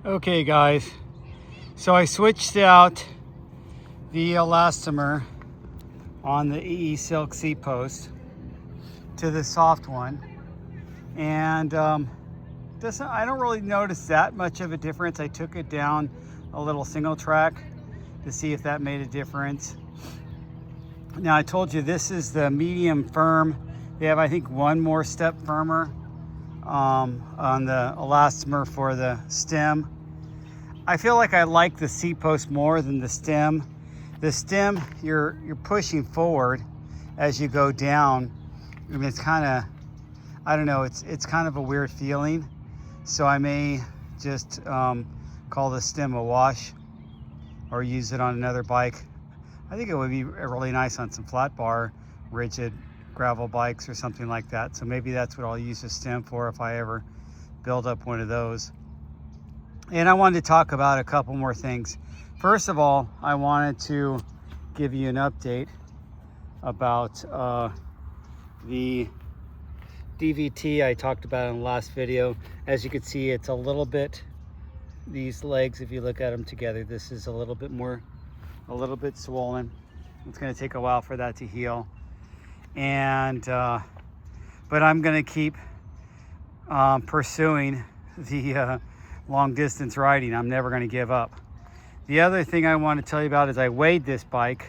Okay guys, so I switched out the elastomer on the EE Silk seat post to the soft one, and I don't really notice that much of a difference. I took it down a little single track to see if that made a difference. Now I told you this is the medium firm. They have, I think, one more step firmer on the elastomer for the stem. I feel like I like the seat post more than the stem. The stem, you're pushing forward as you go down. I mean, it's kind of, I don't know, it's kind of a weird feeling. So I may just call the stem a wash or use it on another bike. I think it would be really nice on some flat bar, rigid gravel bikes or something like that. So maybe that's what I'll use the stem for if I ever build up one of those. And I wanted to talk about a couple more things. First of all, I wanted to give you an update about the DVT I talked about in the last video. As you can see, it's a little bit, these legs, if you look at them together, this is a little bit swollen. It's going to take a while for that to heal. And but I'm going to keep pursuing the long distance riding. I'm never going to give up. The other thing I want to tell you about is I weighed this bike,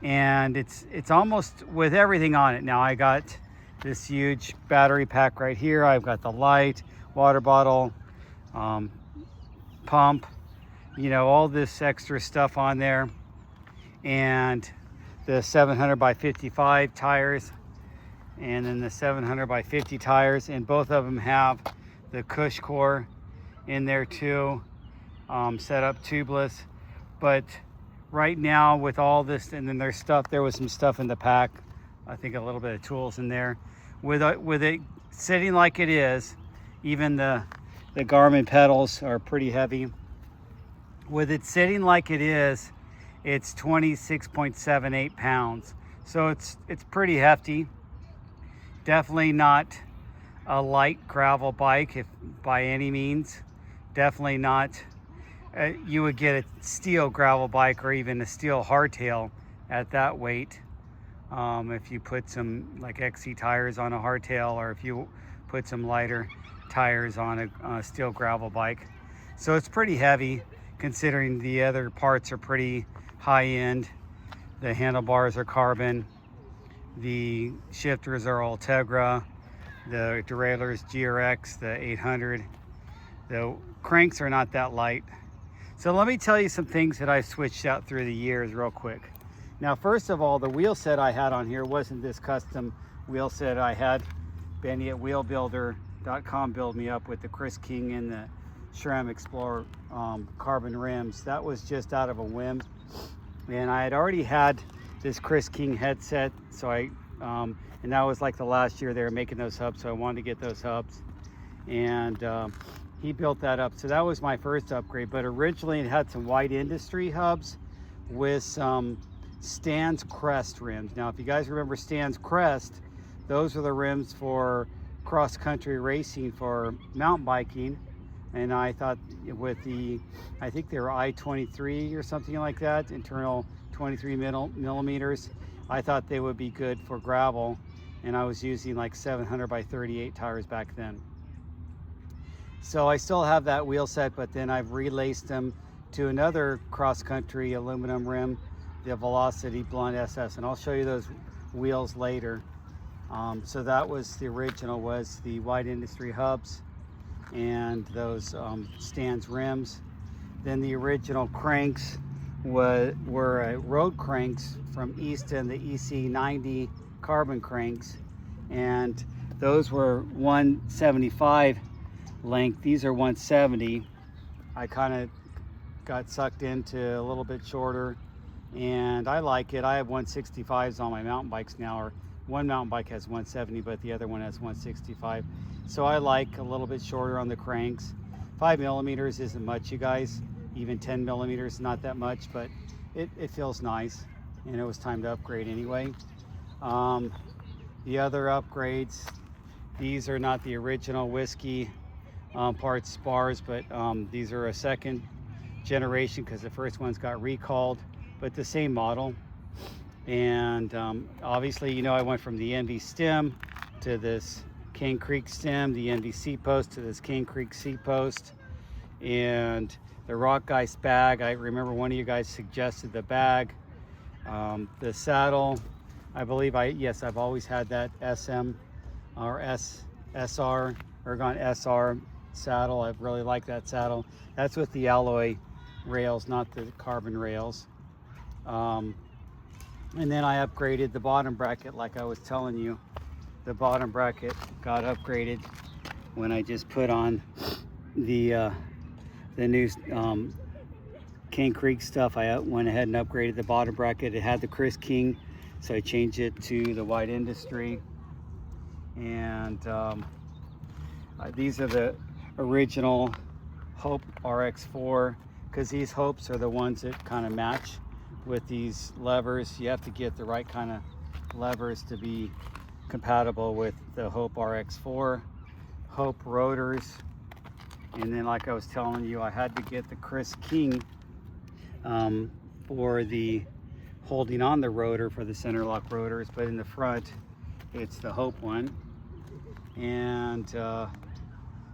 and it's almost with everything on it. Now I got this huge battery pack right here. I've got the light, water bottle, pump, you know, all this extra stuff on there, and the 700 by 55 tires, and then the 700 by 50 tires, and both of them have the cush core in there too, set up tubeless. But right now with all this, and then there's stuff, there was some stuff in the pack, I think a little bit of tools in there. With it sitting like it is, even the Garmin pedals are pretty heavy. With it sitting like it is, it's 26.78 pounds. So it's pretty hefty. Definitely not a light gravel bike, if by any means. Definitely not. You would get a steel gravel bike or even a steel hardtail at that weight. If you put some like XC tires on a hardtail, or if you put some lighter tires on a steel gravel bike. So it's pretty heavy considering the other parts are pretty high end. The handlebars are carbon. The shifters are Ultegra. The derailleurs GRX, the 800. The cranks are not that light. So let me tell you some things that I've switched out through the years real quick. Now, first of all, the wheel set I had on here wasn't this custom wheel set I had. Benny at wheelbuilder.com built me up with the Chris King and the SRAM Explorer carbon rims. That was just out of a whim. And I had already had this Chris King headset, so and that was like the last year they were making those hubs, so I wanted to get those hubs. And he built that up. So that was my first upgrade. But originally it had some White Industry hubs with some Stan's Crest rims. Now, if you guys remember Stan's Crest, those are the rims for cross-country racing for mountain biking. And I thought with I think they were I-23 or something like that, internal 23 millimeters. I thought they would be good for gravel. And I was using like 700 by 38 tires back then. So I still have that wheel set, but then I've relaced them to another cross-country aluminum rim, the Velocity Blunt SS, and I'll show you those wheels later. So that was the original, was the White Industry hubs and those Stan's rims. Then the original cranks were road cranks from Easton, the EC90 carbon cranks, and those were 175 length. These are 170. I kind of got sucked into a little bit shorter, and I like it. I have 165s on my mountain bikes now, or one mountain bike has 170, but the other one has 165. So I like a little bit shorter on the cranks. 5 millimeters isn't much, you guys. Even 10 millimeters, not that much, but it feels nice, and it was time to upgrade anyway. The other upgrades, these are not the original Whiskey parts spars, but these are a second generation because the first ones got recalled, but the same model. And obviously, you know, I went from the NV stem to this Cane Creek stem, the NV seat post to this Cane Creek seat post, and the Rock Geist bag. I remember one of you guys suggested the bag. The saddle, I believe I've always had that SM or SR, Ergon SR saddle. I really like that saddle. That's with the alloy rails, not the carbon rails. And then I upgraded the bottom bracket, like I was telling you. The bottom bracket got upgraded when I just put on the new Cane Creek stuff. I went ahead and upgraded the bottom bracket. It had the Chris King, so I changed it to the White Industry. And these are the original Hope RX4, because these Hopes are the ones that kind of match with these levers. You have to get the right kind of levers to be compatible with the Hope RX4. Hope rotors, and then like I was telling you, I had to get the Chris King for the holding on the rotor for the center lock rotors, but in the front it's the Hope one. And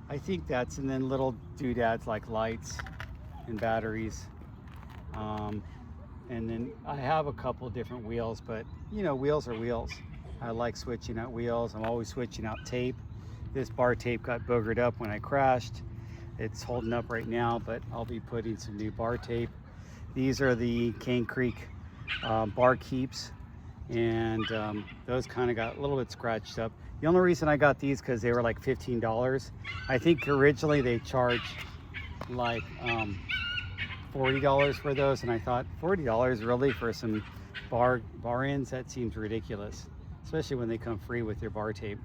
I think that's, and then little doodads like lights and batteries. And then I have a couple different wheels, but you know, wheels are wheels. I like switching out wheels. I'm always switching out tape. This bar tape got boogered up when I crashed. It's holding up right now, but I'll be putting some new bar tape. These are the Cane Creek bar keeps, and those kind of got a little bit scratched up. The only reason I got these because they were like $15. I think originally they charged like $40 for those, and I thought $40 really for some bar ends? That seems ridiculous, especially when they come free with your bar tape.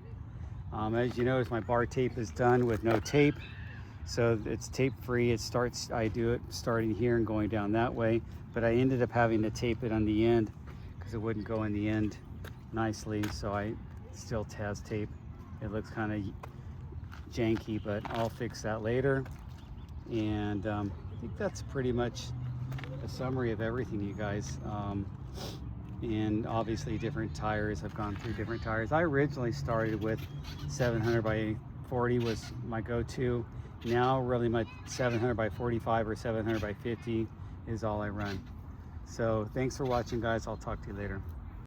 As you notice, my bar tape is done with no tape, so it's tape free. I do it starting here and going down that way, but I ended up having to tape it on the end because it wouldn't go in the end nicely, so I still has tape. It looks kind of janky, but I'll fix that later. And I think that's pretty much a summary of everything, you guys. And obviously different tires. I've gone through different tires. I originally started with 700 by 40 was my go-to. Now really my 700 by 45 or 700 by 50 is all I run. So thanks for watching, guys. I'll talk to you later.